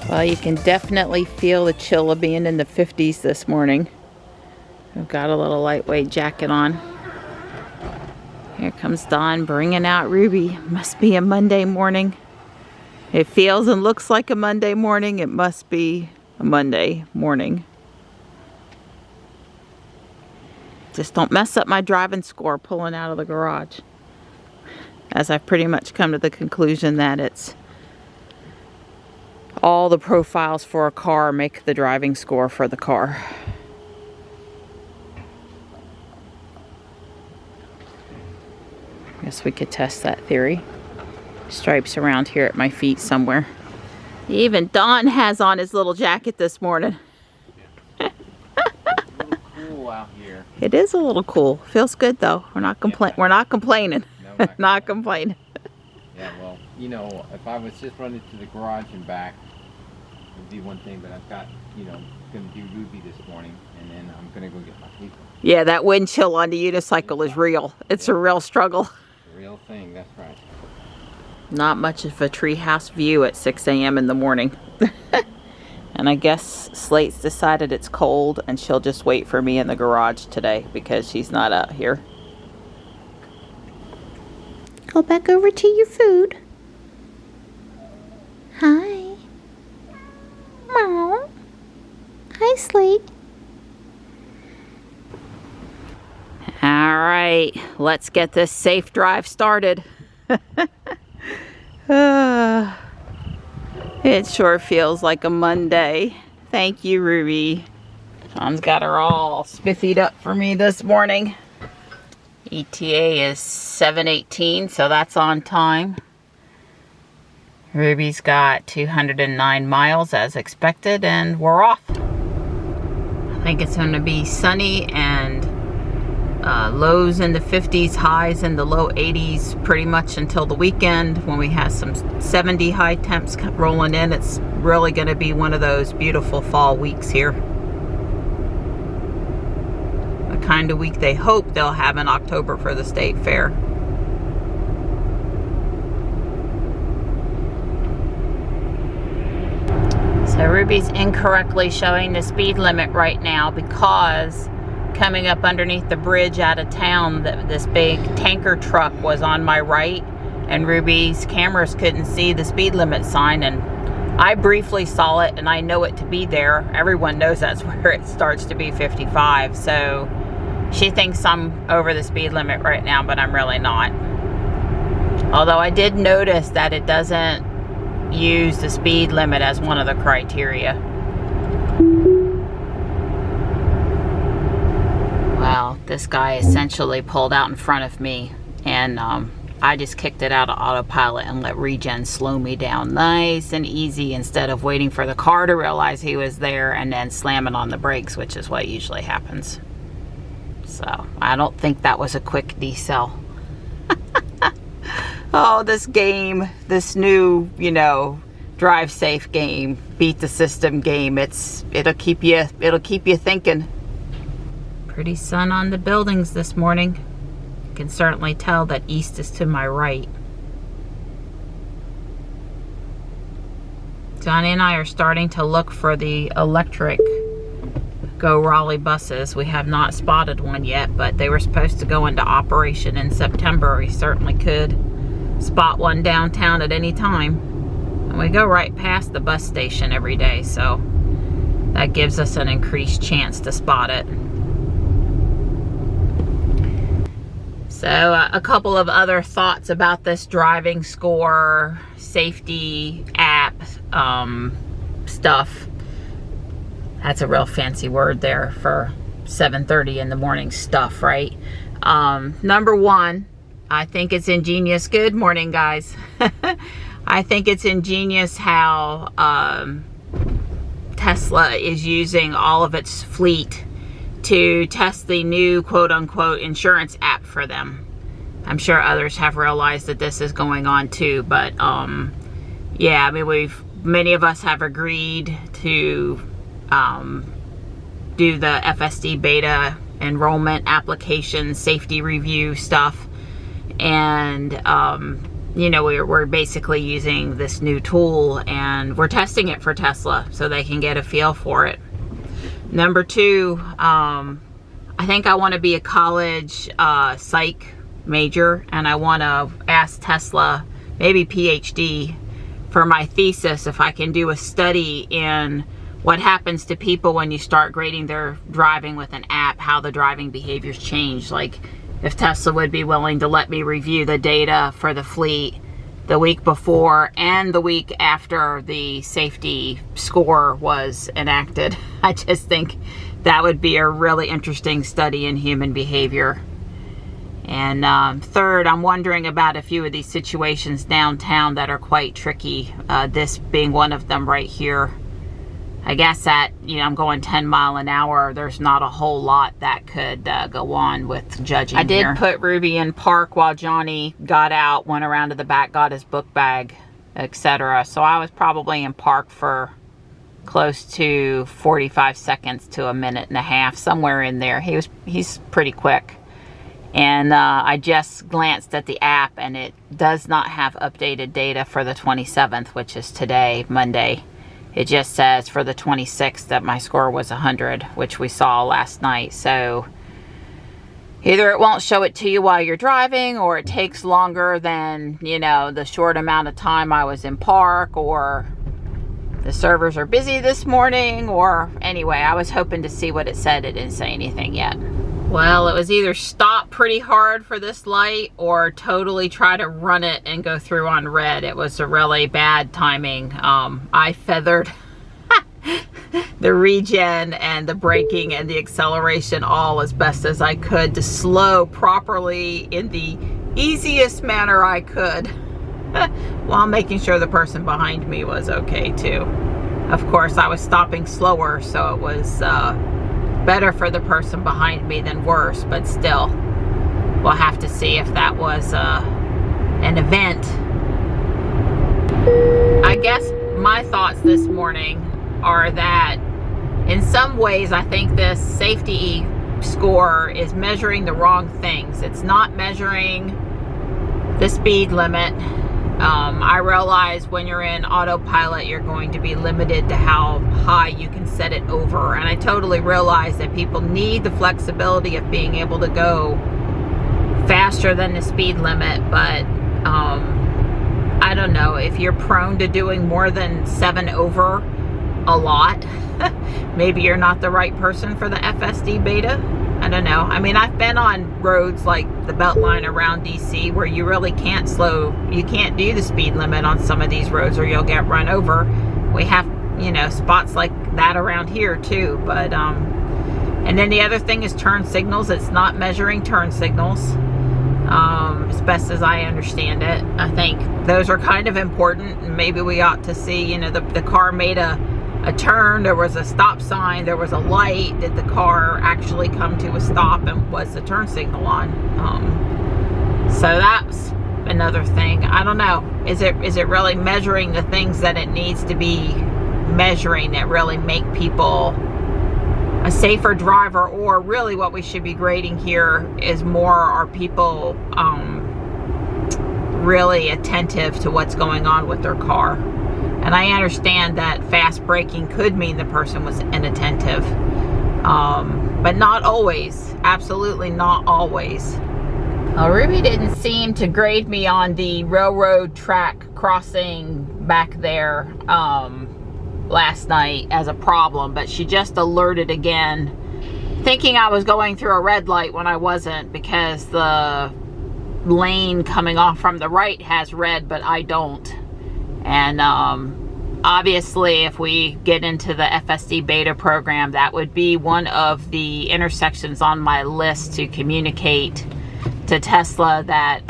Well, you can definitely feel the chill of being in the 50s this morning. I've got a little lightweight jacket on. Here comes Dawn bringing out Ruby. Must be a Monday morning. It feels and looks like a Monday morning. It must be a Monday morning. Just don't mess up my driving score pulling out of the garage. As I've pretty much come to the conclusion that it's all the profiles for a car make the driving score for the car. Guess we could test that theory. Stripes around here at my feet somewhere. Even Don has on his little jacket this morning. It's a little cool out here. It is a little cool. Feels good though. We're not complaining. We're not complaining. No, not complaining. Yeah, well, you know, if I was just running to the garage and back, it would be one thing, but I've got, you know, going to do Ruby this morning, and then I'm going to go get my people. Yeah, that wind chill on the unicycle is real. It's a real struggle. The real thing, that's right. Not much of a treehouse view at 6 a.m. in the morning. And I guess Slate's decided it's cold and she'll just wait for me in the garage today because she's not out here. Go back over to your food. Hi. Meow. Hi, Slate. All right, let's get this safe drive started. It sure feels like a Monday. Thank you, Ruby. Tom's got her all spiffied up for me this morning. ETA is 7:18, so that's on time. Ruby's got 209 miles as expected, and we're off. I think it's going to be sunny and lows in the 50s, highs in the low 80s pretty much until the weekend when we have some 70 high temps rolling in. It's really going to be one of those beautiful fall weeks here. The kind of week they hope they'll have in October for the state fair. So Ruby's incorrectly showing the speed limit right now because coming up underneath the bridge out of town, this big tanker truck was on my right, and Ruby's cameras couldn't see the speed limit sign, and I briefly saw it, and I know it to be there. Everyone knows that's where it starts to be 55, so she thinks I'm over the speed limit right now, but I'm really not. Although I did notice that it doesn't use the speed limit as one of the criteria. Well, this guy essentially pulled out in front of me, and I just kicked it out of autopilot and let regen slow me down nice and easy instead of waiting for the car to realize he was there and then slamming on the brakes, which is what usually happens. So I don't think that was a quick decel. Oh, this game, this new, you know, drive safe game, beat the system game. It'll keep you thinking. Pretty sun on the buildings this morning. You can certainly tell that east is to my right. Johnny and I are starting to look for the electric Go Raleigh buses. We have not spotted one yet, but they were supposed to go into operation in September. We certainly could spot one downtown at any time. And we go right past the bus station every day, so that gives us an increased chance to spot it. So a couple of other thoughts about this driving score safety app. stuff. That's a real fancy word there for 7:30 in the morning stuff, right? Number one, I think it's ingenious. Good morning, guys. I think it's ingenious how Tesla is using all of its fleet to test the new quote-unquote insurance app for them. I'm sure others have realized that this is going on too, but yeah, I mean, many of us have agreed to do the FSD beta enrollment application safety review stuff, and you know, we're basically using this new tool and we're testing it for Tesla so they can get a feel for it. Number two, I think I want to be a college psych major, and I want to ask Tesla, maybe PhD, for my thesis if I can do a study in what happens to people when you start grading their driving with an app, how the driving behaviors change. Like if Tesla would be willing to let me review the data for the fleet the week before and the week after the safety score was enacted. I just think that would be a really interesting study in human behavior. And third, I'm wondering about a few of these situations downtown that are quite tricky, this being one of them right here. I guess at, you know, I'm going 10 miles an hour. There's not a whole lot that could go on with judging. I did put Ruby in park while Johnny got out, went around to the back, got his book bag, etc. So I was probably in park for close to 45 seconds to a minute and a half, somewhere in there. He's pretty quick. And I just glanced at the app, and it does not have updated data for the 27th, which is today, Monday. It just says for the 26th that my score was 100, which we saw last night. So either it won't show it to you while you're driving, or it takes longer than, you know, the short amount of time I was in park, or the servers are busy this morning, or anyway, I was hoping to see what it said. It didn't say anything yet. Well, it was either stop pretty hard for this light or totally try to run it and go through on red. It was a really bad timing. I feathered the regen and the braking and the acceleration all as best as I could to slow properly in the easiest manner I could while making sure the person behind me was okay too. Of course, I was stopping slower, so it was better for the person behind me than worse, but still, we'll have to see if that was an event. I guess my thoughts this morning are that in some ways I think this safety score is measuring the wrong things. It's not measuring the speed limit. I realize when you're in autopilot, you're going to be limited to how high you can set it over. And I totally realize that people need the flexibility of being able to go faster than the speed limit. But I don't know, if you're prone to doing more than 7 over a lot, maybe you're not the right person for the FSD beta. I don't know. I mean, I've been on roads like the Beltline around DC where you really can't you can't do the speed limit on some of these roads or you'll get run over. We have, you know, spots like that around here too. But, and then the other thing is turn signals. It's not measuring turn signals, as best as I understand it. I think those are kind of important, and maybe we ought to see, you know, the car made a turn, there was a stop sign, there was a light. Did the car actually come to a stop, and was the turn signal on? So that's another thing. I don't know. Is it really measuring the things that it needs to be measuring that really make people a safer driver? Or really what we should be grading here is more, are people really attentive to what's going on with their car? And I understand that fast braking could mean the person was inattentive, but not always. Absolutely not always. Ruby didn't seem to grade me on the railroad track crossing back there last night as a problem, but she just alerted again, thinking I was going through a red light when I wasn't, because the lane coming off from the right has red, but I don't. And obviously, if we get into the FSD beta program, that would be one of the intersections on my list to communicate to Tesla that,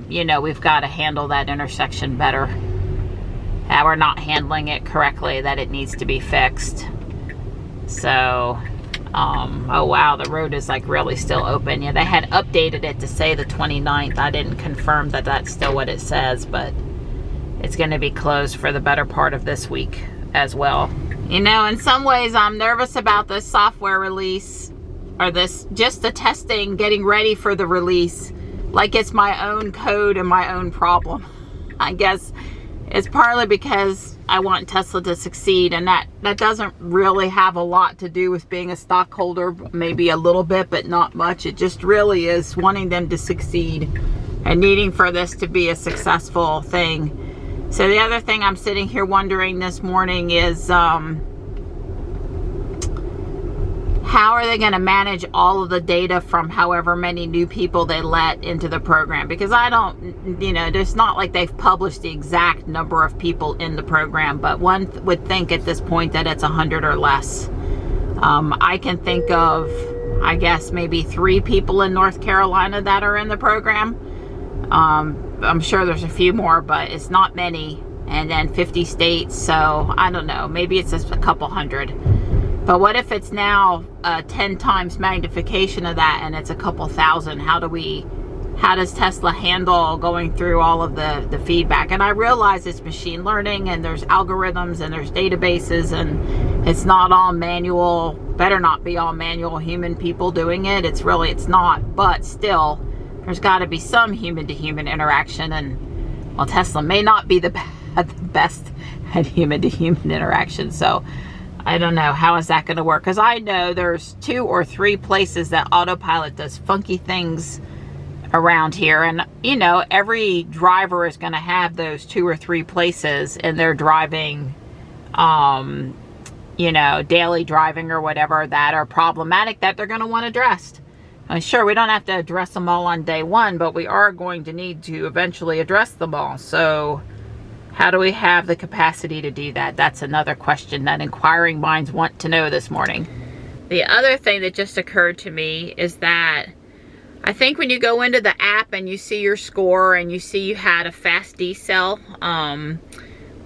you know, we've got to handle that intersection better. That we're not handling it correctly, that it needs to be fixed. So, oh wow, the road is like really still open. Yeah, they had updated it to say the 29th. I didn't confirm that that's still what it says, but it's going to be closed for the better part of this week as well. You know, in some ways I'm nervous about this software release, or this, just the testing, getting ready for the release, like it's my own code and my own problem. I guess it's partly because I want Tesla to succeed, and that doesn't really have a lot to do with being a stockholder, maybe a little bit, but not much. It just really is wanting them to succeed and needing for this to be a successful thing. So the other thing I'm sitting here wondering this morning is, how are they going to manage all of the data from however many new people they let into the program? Because I don't, you know, it's not like they've published the exact number of people in the program, but one would think at this point that it's 100 or less. I can think of, I guess, maybe 3 people in North Carolina that are in the program. I'm sure there's a few more, but it's not many. And then 50 states, so I don't know, maybe it's just a couple hundred. But what if it's now 10 times magnification of that and it's a couple thousand? How does Tesla handle going through all of the feedback? And I realize it's machine learning and there's algorithms and there's databases, and it's not all manual, better not be all manual human people doing it. It's not, but still, there's got to be some human-to-human interaction, and well, Tesla may not be the best at human-to-human interaction, so I don't know, how is that going to work? Because I know there's 2 or 3 places that autopilot does funky things around here, and you know, every driver is going to have those 2 or 3 places in their driving, you know, daily driving or whatever, that are problematic, that they're going to want addressed. Sure, we don't have to address them all on day one, but we are going to need to eventually address them all. So how do we have the capacity to do that? That's another question that inquiring minds want to know this morning. The other thing that just occurred to me is that I think when you go into the app and you see your score and you see you had a fast decel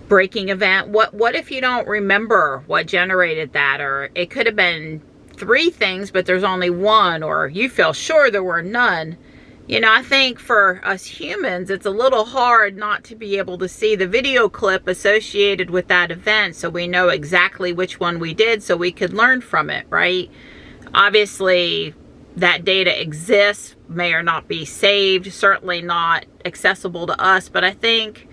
braking event, what if you don't remember what generated that? Or it could have been 3 things, but there's only 1, or you feel sure there were none. You know, I think for us humans, it's a little hard not to be able to see the video clip associated with that event, so we know exactly which one we did, so we could learn from it, right? Obviously, that data exists, may or not be saved, certainly not accessible to us, but I think,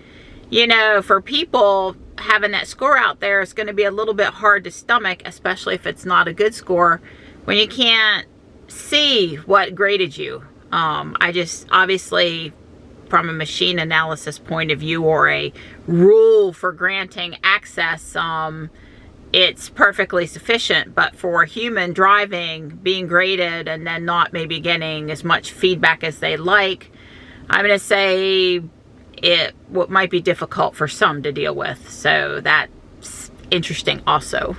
you know, for people, having that score out there is going to be a little bit hard to stomach, especially if it's not a good score, when you can't see what graded you. I just, obviously, from a machine analysis point of view, or a rule for granting access, it's perfectly sufficient. But for human driving, being graded and then not maybe getting as much feedback as they like, I'm going to say it might be difficult for some to deal with. So that's interesting also.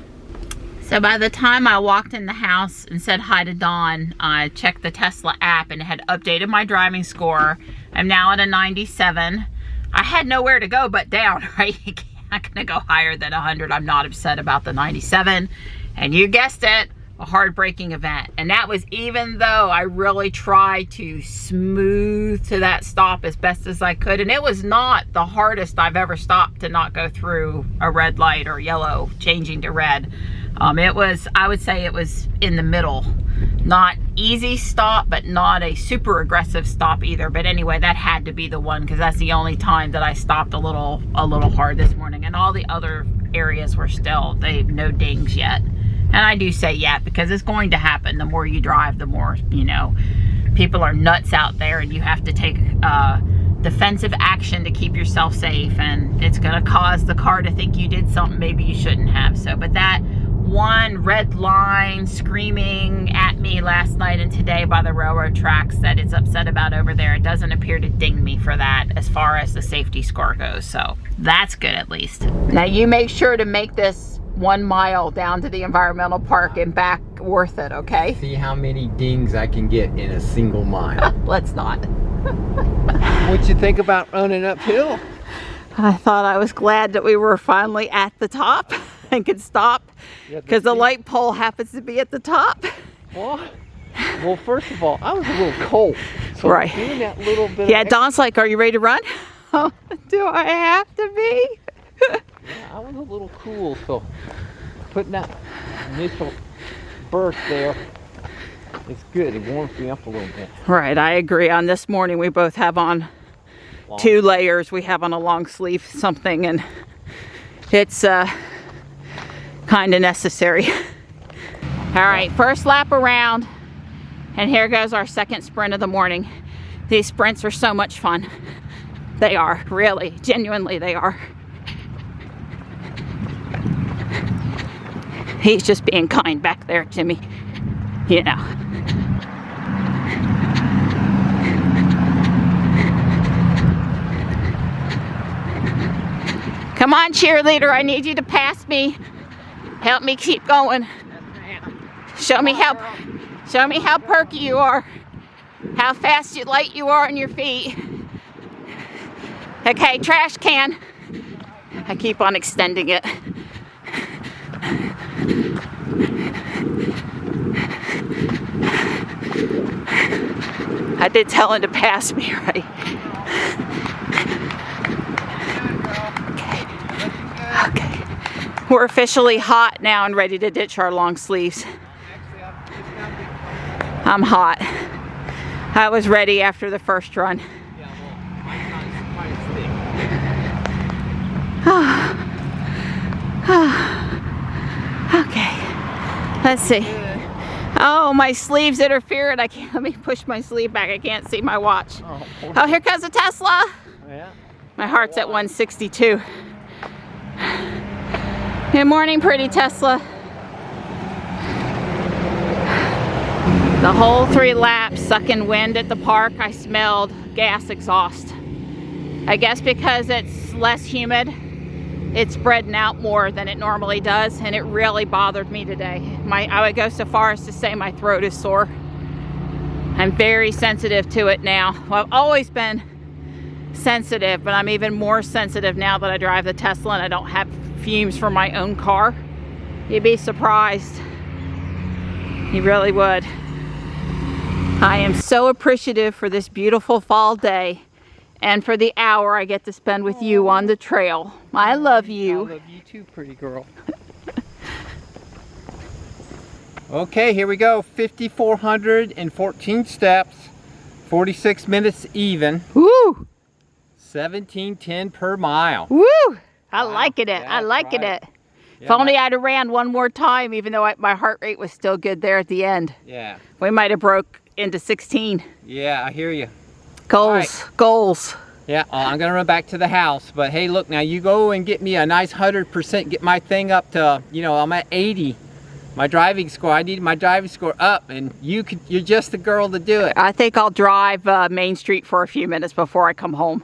So by the time I walked in the house and said hi to Dawn, I checked the Tesla app and it had updated my driving score. I'm now at a 97. I had nowhere to go but down, right? I'm not going to go higher than 100. I'm not upset about the 97. And you guessed it, a hard braking event. And that was even though I really tried to smooth to that stop as best as I could. And it was not the hardest I've ever stopped to not go through a red light or yellow changing to red. It was, I would say it was in the middle. Not easy stop, but not a super aggressive stop either. But anyway, that had to be the one, because that's the only time that I stopped a little hard this morning. And all the other areas were still, no dings yet. And I do say yet, because it's going to happen. The more you drive, the more, you know, people are nuts out there, and you have to take defensive action to keep yourself safe. And it's going to cause the car to think you did something maybe you shouldn't have. So, but that one red line screaming at me last night and today by the railroad tracks that it's upset about over there. It doesn't appear to ding me for that as far as the safety score goes, so that's good at least. Now you make sure to make this 1 mile down to the environmental park and back worth it, okay? See how many dings I can get in a single mile. Let's not. What you think about running uphill? I thought I was glad that we were finally at the top and could stop because the light pole happens to be at the top. Well, first of all, I was a little cold. So right. Doing that little bit yeah, Don's like, are you ready to run? Oh, do I have to be? Yeah, I was a little cool, so putting that initial burst there, it's good. It warms me up a little bit. Right, I agree. On this morning, we both have on 2 layers. We have on a long sleeve something, and it's kind of necessary. All right, first lap around, and here goes our second sprint of the morning. These sprints are so much fun. They are, really, genuinely they are. He's just being kind back there to me, you know. Come on, cheerleader, I need you to pass me. Help me keep going. Show me how perky you are. How fast you light you are on your feet. Okay, trash can. I keep on extending it. I did tell him to pass me, right? Okay. We're officially hot now and ready to ditch our long sleeves. I'm hot. I was ready after the first run. Okay. Let's see. Oh, my sleeves interfered. I can't. Let me push my sleeve back. I can't see my watch. Oh, here comes a Tesla. Yeah. My heart's at 162. Good morning, pretty Tesla. The whole 3 laps sucking wind at the park, I smelled gas exhaust. I guess because it's less humid, it's spreading out more than it normally does, and it really bothered me today. I would go so far as to say my throat is sore. I'm very sensitive to it now. Well, I've always been sensitive, but I'm even more sensitive now that I drive the Tesla and I don't have fumes from my own car. You'd be surprised. You really would. I am so appreciative for this beautiful fall day and for the hour I get to spend with you on the trail. I love you. I love you too, pretty girl. Okay, here we go. 5,414 steps, 46 minutes even. Woo! 17:10 per mile. Woo! I liking it. I liking it. If only I'd have ran one more time, even though my heart rate was still good there at the end. Yeah. We might have broke into 16. Yeah, I hear you. Goals, goals. Yeah, I'm gonna run back to the house, but hey, look, now you go and get me a nice 100%, get my thing up to, you know, I'm at 80. My driving score, I need my driving score up, and you're just the girl to do it. I think I'll drive Main Street for a few minutes before I come home.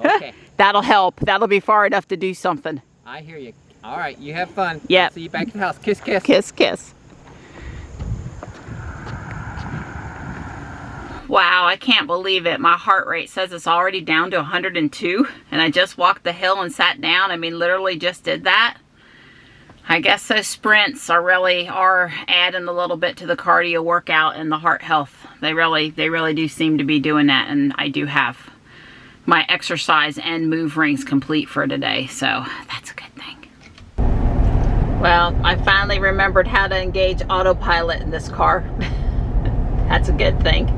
Okay. That'll help. That'll be far enough to do something. I hear you. All right, you have fun. Yeah. See you back at the house. Kiss, kiss. Kiss, kiss. Wow, I can't believe it. My heart rate says it's already down to 102, and I just walked the hill and sat down. I mean, literally just did that. I guess those sprints are adding a little bit to the cardio workout and the heart health. They really do seem to be doing that, and I do have my exercise and move rings complete for today, so that's a good thing. Well, I finally remembered how to engage autopilot in this car. That's a good thing.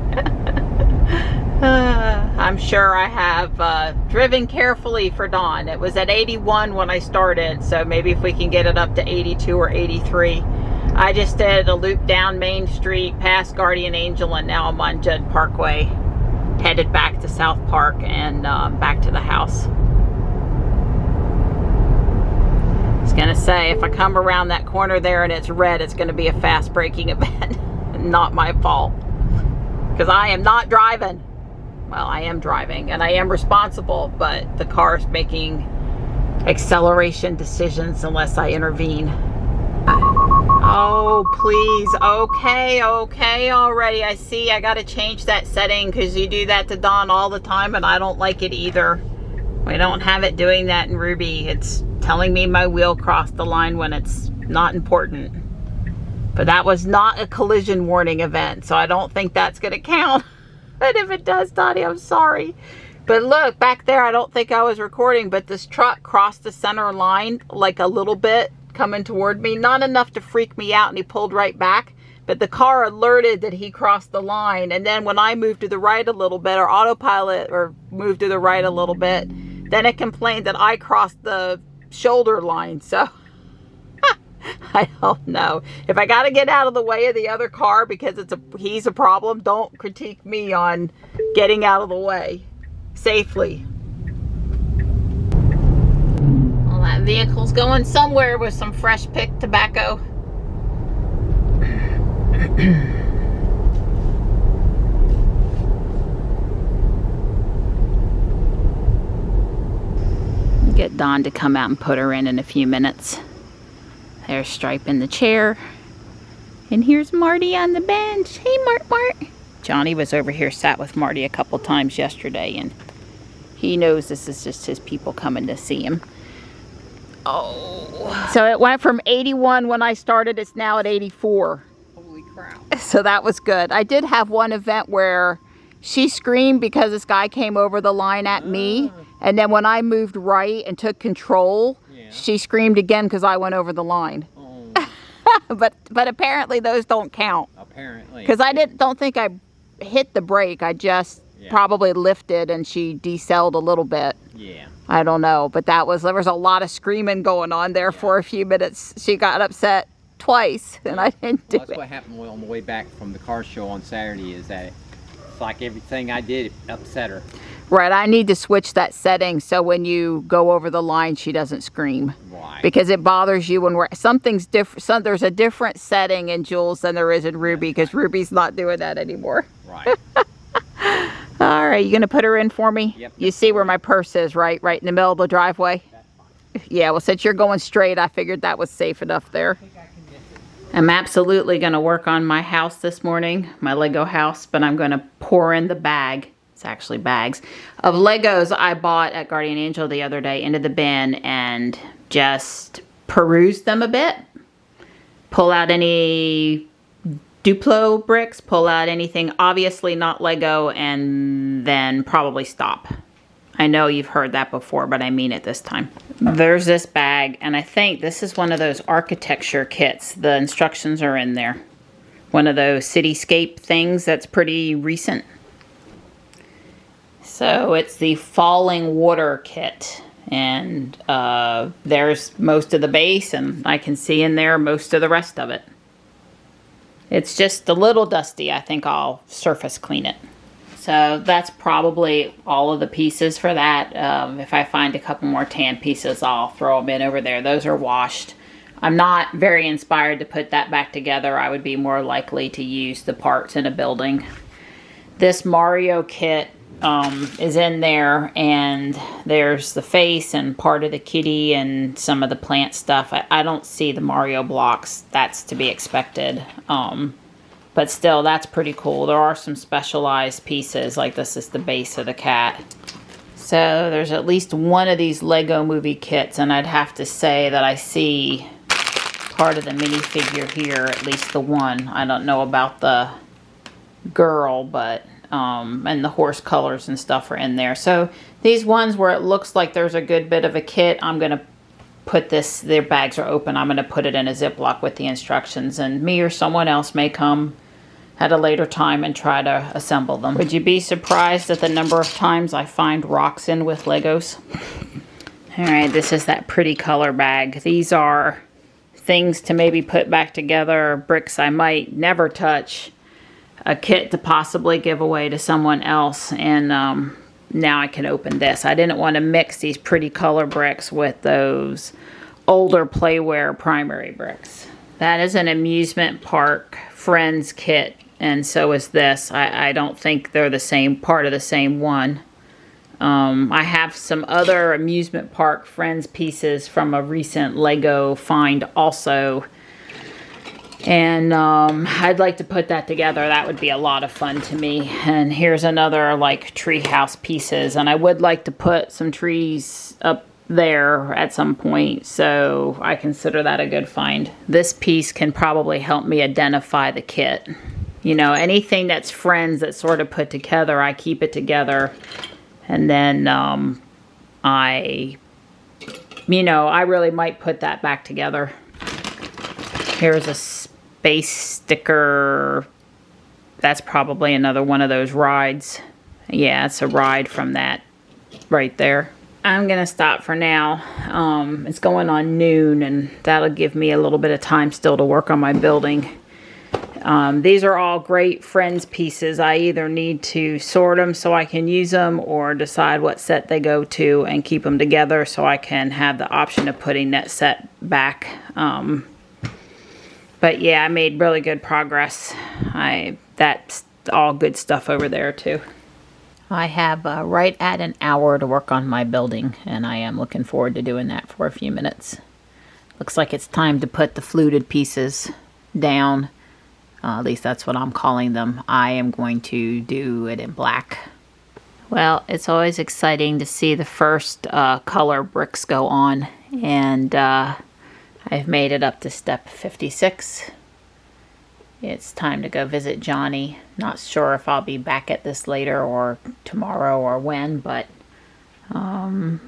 I'm sure I have driven carefully for Dawn. It was at 81 when I started, so maybe if we can get it up to 82 or 83. I just did a loop down Main Street past Guardian Angel, and now I'm on Judd Parkway, headed back to South Park and back to the house. was gonna say, if I come around that corner there and it's red, it's gonna be a fast braking event. Not my fault. Because I am not driving. Well, I am driving and I am responsible, but the car's making acceleration decisions unless I intervene. Oh, please. Okay already. I see I gotta change that setting because you do that to Dawn all the time and I don't like it either. We don't have it doing that in Ruby. It's telling me my wheel crossed the line when it's not important. But that was not a collision warning event, so I don't think that's gonna count. And if it does, Dottie, I'm sorry. But look, back there, I don't think I was recording, but this truck crossed the center line like a little bit coming toward me. Not enough to freak me out, and he pulled right back. But the car alerted that he crossed the line. And then when I moved to the right a little bit, or autopilot, or moved to the right a little bit, then it complained that I crossed the shoulder line. So I don't know. If I got to get out of the way of the other car because he's a problem, don't critique me on getting out of the way safely. Well, that vehicle's going somewhere with some fresh picked tobacco. Get Dawn to come out and put her in a few minutes. There's Stripe in the chair. And here's Marty on the bench. Hey, Mart. Johnny was over here, sat with Marty a couple times yesterday, and he knows this is just his people coming to see him. Oh. So it went from 81 when I started, it's now at 84. Holy crap. So that was good. I did have one event where she screamed because this guy came over the line at me. And then when I moved right and took control, she screamed again because I went over the line. Oh. but apparently those don't count. Apparently. Because I don't think I hit the brake. I just probably lifted and she decelled a little bit. Yeah. I don't know. But there was a lot of screaming going on there for a few minutes. She got upset twice and I didn't do it. That's what happened on the way back from the car show on Saturday, is that it's like everything I did upset her. Right, I need to switch that setting so when you go over the line, she doesn't scream. Right. Because it bothers you when something's different. There's a different setting in Jules than there is in Ruby, because Ruby's not doing that anymore. Right. All right, you gonna put her in for me? Yep. You see where my purse is, right? Right in the middle of the driveway? That's fine. Yeah, well, since you're going straight, I figured that was safe enough there. I'm absolutely gonna work on my house this morning, my Lego house, but I'm gonna pour in the bag. Actually bags of Legos I bought at Guardian Angel the other day into the bin and just peruse them a bit. Pull out any Duplo bricks, pull out anything obviously not Lego, and then probably stop. I know you've heard that before, but I mean it this time. There's this bag, and I think this is one of those architecture kits. The instructions are in there. One of those cityscape things that's pretty recent. So it's the falling water kit, and there's most of the base, and I can see in there most of the rest of it. It's just a little dusty. I think I'll surface clean it. So that's probably all of the pieces for that. If I find a couple more tan pieces, I'll throw them in over there. Those are washed. I'm not very inspired to put that back together. I would be more likely to use the parts in a building. This Mario kit is in there, and there's the face and part of the kitty and some of the plant stuff. I don't see the Mario blocks. That's to be expected. But still, that's pretty cool. There are some specialized pieces, like this is the base of the cat. So there's at least one of these Lego movie kits, and I'd have to say that I see part of the minifigure here, at least the one. I don't know about the girl, but and the horse colors and stuff are in there. So these ones where it looks like there's a good bit of a kit, I'm going to put this, their bags are open, I'm going to put it in a Ziploc with the instructions, and me or someone else may come at a later time and try to assemble them. Would you be surprised at the number of times I find rocks in with Legos? Alright, this is that pretty color bag. These are things to maybe put back together, bricks I might never touch, a kit to possibly give away to someone else, and now I can open this. I didn't want to mix these pretty color bricks with those older Playware primary bricks. That is an amusement park Friends kit, and so is this. I don't think they're the same part of the same one. I have some other amusement park Friends pieces from a recent Lego find also. And I'd like to put that together. That would be a lot of fun to me. And here's another like treehouse pieces. And I would like to put some trees up there at some point, so I consider that a good find. This piece can probably help me identify the kit. You know, anything that's Friends that's sort of put together, I keep it together, and then I really might put that back together. Here's a space sticker. That's probably another one of those rides. Yeah, it's a ride from that right there. I'm gonna stop for now. It's going on noon, and that'll give me a little bit of time still to work on my building. These are all great Friends pieces. I either need to sort them so I can use them, or decide what set they go to and keep them together so I can have the option of putting that set back. But yeah, I made really good progress. That's all good stuff over there too. I have right at an hour to work on my building, and I am looking forward to doing that for a few minutes. Looks like it's time to put the fluted pieces down. At least that's what I'm calling them. I am going to do it in black. Well, it's always exciting to see the first color bricks go on, and I've made it up to step 56. It's time to go visit Johnny. Not sure if I'll be back at this later or tomorrow or when, but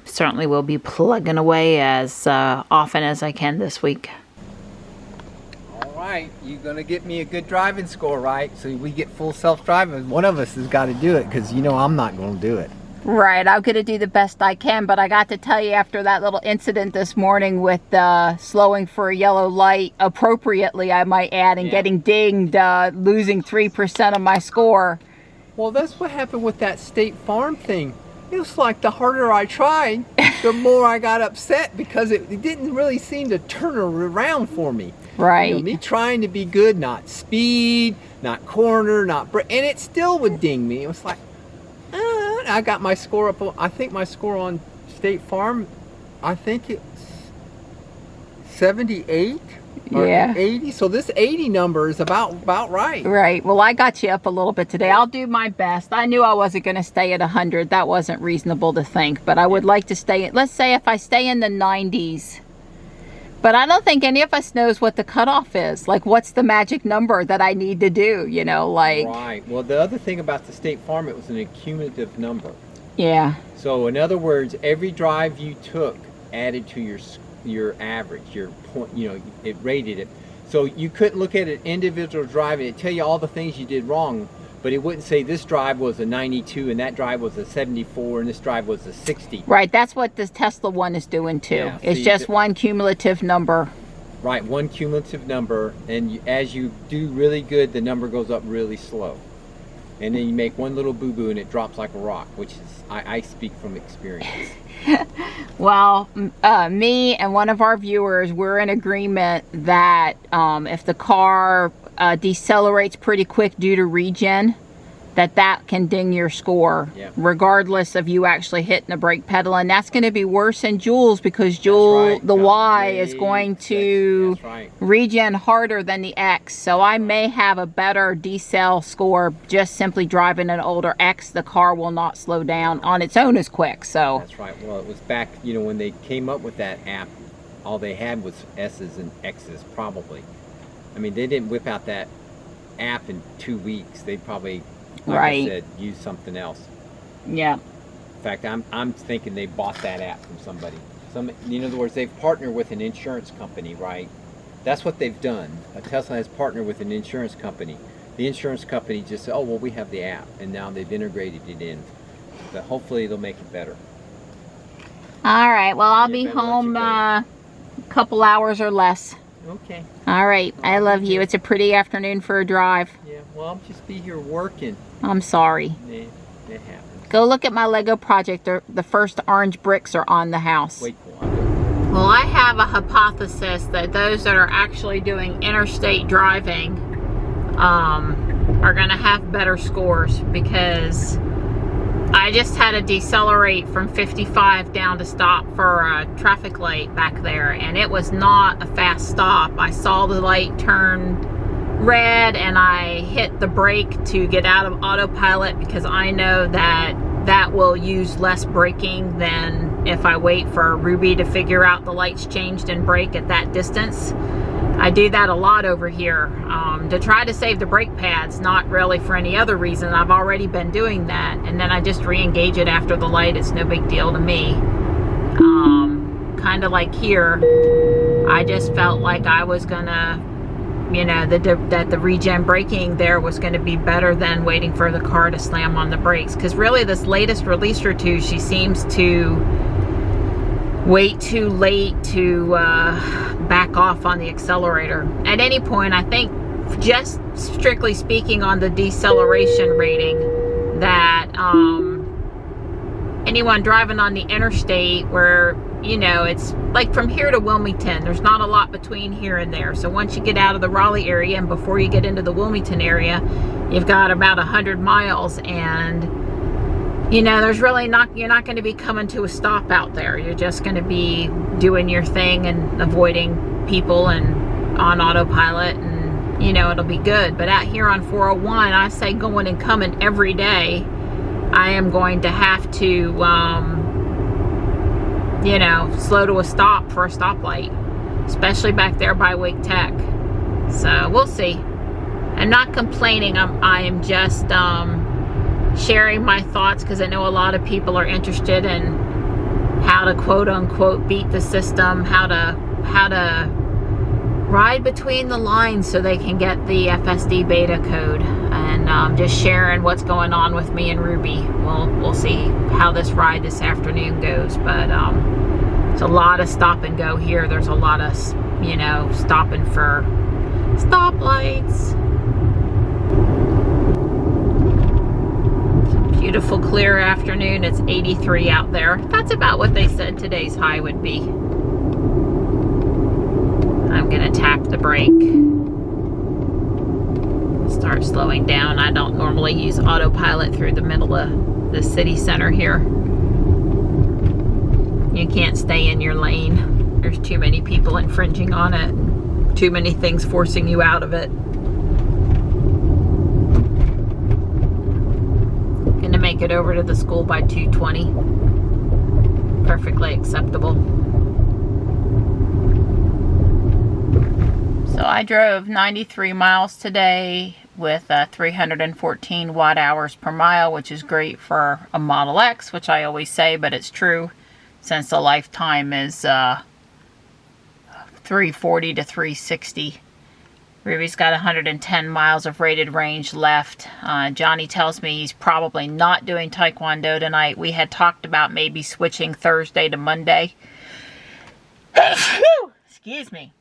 certainly will be plugging away as often as I can this week. All right, you're gonna get me a good driving score, right? So we get full self-driving. One of us has got to do it, because you know I'm not gonna do it. Right, I'm going to do the best I can, but I got to tell you, after that little incident this morning with slowing for a yellow light appropriately, I might add, and getting dinged, losing 3% of my score. Well, that's what happened with that State Farm thing. It was like the harder I tried, the more I got upset, because it didn't really seem to turn around for me. Right. You know, me trying to be good, not speed, not corner, not brake, and it still would ding me. It was like, I got my score up. I think my score on State Farm, I think it's 78 or 80. So this 80 number is about right. Right. Well, I got you up a little bit today. I'll do my best. I knew I wasn't going to stay at 100. That wasn't reasonable to think, but I would like to stay. Let's say if I stay in the 90s. But I don't think any of us knows what the cutoff is. Like, what's the magic number that I need to do, you know, like... Right. Well, the other thing about the State Farm, it was an accumulative number. Yeah. So, in other words, every drive you took added to your average, your point, you know, it rated it. So, you couldn't look at an individual drive and it'd tell you all the things you did wrong, but it wouldn't say this drive was a 92 and that drive was a 74 and this drive was a 60. Right, that's what this Tesla one is doing too. Yeah, it's just one cumulative number. Right, one cumulative number, and as you do really good, the number goes up really slow. And then you make one little boo-boo and it drops like a rock, which is, I speak from experience. Well, me and one of our viewers, we're in agreement that if the car decelerates pretty quick due to regen, that can ding your score, regardless of you actually hitting the brake pedal. And that's going to be worse in Jules, because Jules, the Y, is going to regen harder than the X. So I may have a better decel score just simply driving an older X. The car will not slow down on its own as quick. So that's right. Well, it was back, you know, when they came up with that app, all they had was S's and X's probably. I mean, they didn't whip out that app in 2 weeks. They probably, like I said, use something else. Yeah. In fact, I'm thinking they bought that app from somebody. In other words, they've partnered with an insurance company, right? That's what they've done. Tesla has partnered with an insurance company. The insurance company just said, oh, well, we have the app, and now they've integrated it in. But hopefully they'll make it better. All right. Well, I'll be home a couple hours or less. Okay. All right. I love you. It's a pretty afternoon for a drive. Yeah. Well, I'll just be here working. I'm sorry. It happens. Go look at my Lego project. The first orange bricks are on the house. Wait till I do. Well, I have a hypothesis that those that are actually doing interstate driving are going to have better scores, because I just had to decelerate from 55 down to stop for a traffic light back there, and it was not a fast stop. I saw the light turn red and I hit the brake to get out of autopilot, because I know that that will use less braking than if I wait for Ruby to figure out the lights changed and brake at that distance. I do that a lot over here to try to save the brake pads, not really for any other reason. I've already been doing that, and then I just re-engage it after the light. It's no big deal to me. Kind of like here, I just felt like I was gonna, you know, that the regen braking there was going to be better than waiting for the car to slam on the brakes. Because really, this latest release or two, she seems to wait too late to back off on the accelerator. At any point, I think, just strictly speaking on the deceleration rating, that anyone driving on the interstate where, you know, it's like from here to Wilmington, there's not a lot between here and there. So once you get out of the Raleigh area and before you get into the Wilmington area, you've got about 100 miles, and you know, there's really not, you're not going to be coming to a stop out there. You're just going to be doing your thing and avoiding people and on autopilot, and you know, it'll be good. But out here on 401, I say going and coming every day, I am going to have to you know, slow to a stop for a stoplight, especially back there by Wake Tech. So we'll see. I'm not complaining. I am just sharing my thoughts, because I know a lot of people are interested in how to quote unquote beat the system, how to ride between the lines so they can get the FSD beta code, and just sharing what's going on with me and Ruby. We'll see how this ride this afternoon goes, but it's a lot of stop and go here. There's a lot of, you know, stopping for stoplights. Beautiful clear afternoon. It's 83 out there. That's about what they said today's high would be. I'm gonna tap the brake, start slowing down. I don't normally use autopilot through the middle of the city center here. You can't stay in your lane. There's too many people infringing on it, too many things forcing you out of it. Gonna make it over to the school by 2:20. Perfectly acceptable. So I drove 93 miles today with 314 watt hours per mile, which is great for a Model X, which I always say, but it's true since the lifetime is 340 to 360. Ruby's got 110 miles of rated range left. Johnny tells me he's probably not doing Taekwondo tonight. We had talked about maybe switching Thursday to Monday. Excuse me.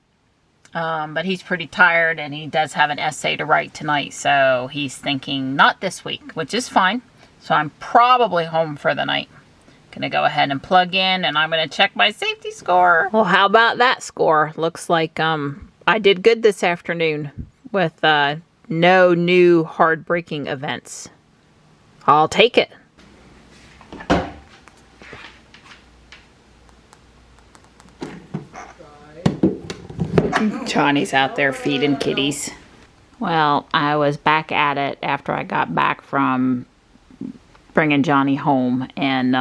But he's pretty tired, and he does have an essay to write tonight, so he's thinking not this week, which is fine. So I'm probably home for the night. Gonna go ahead and plug in, and I'm gonna check my safety score. Well, how about that score? Looks like I did good this afternoon with no new hard braking events. I'll take it. Johnny's out there feeding kitties. Well, I was back at it after I got back from bringing Johnny home, and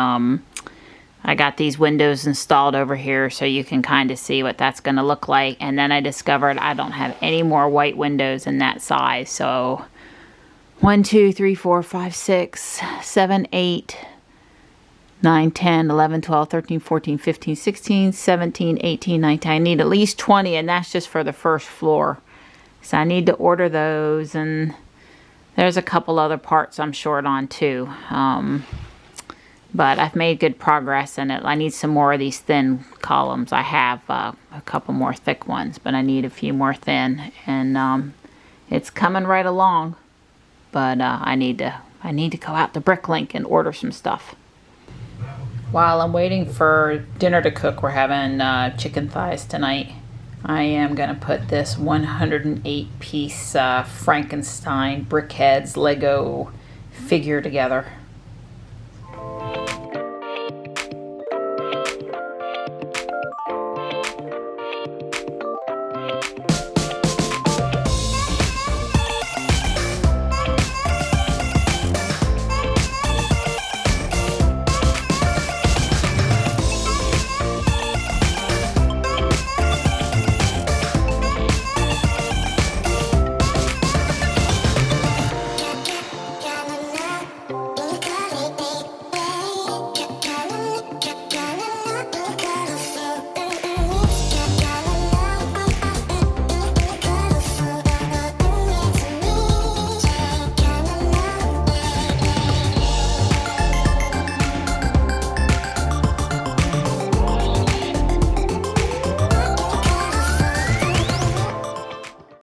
I got these windows installed over here so you can kind of see what that's going to look like. And then I discovered I don't have any more white windows in that size. So 1, 2, 3, 4, 5, 6, 7, 8, 9, 10, 11, 12, 13, 14, 15, 16, 17, 18, 19. I need at least 20, and that's just for the first floor. So I need to order those, and there's a couple other parts I'm short on too. But I've made good progress in it. I need some more of these thin columns. I have a couple more thick ones, but I need a few more thin, and it's coming right along. But I need to go out to Bricklink and order some stuff. While I'm waiting for dinner to cook, we're having chicken thighs tonight. I am going to put this 108 piece Frankenstein brickheads Lego figure together.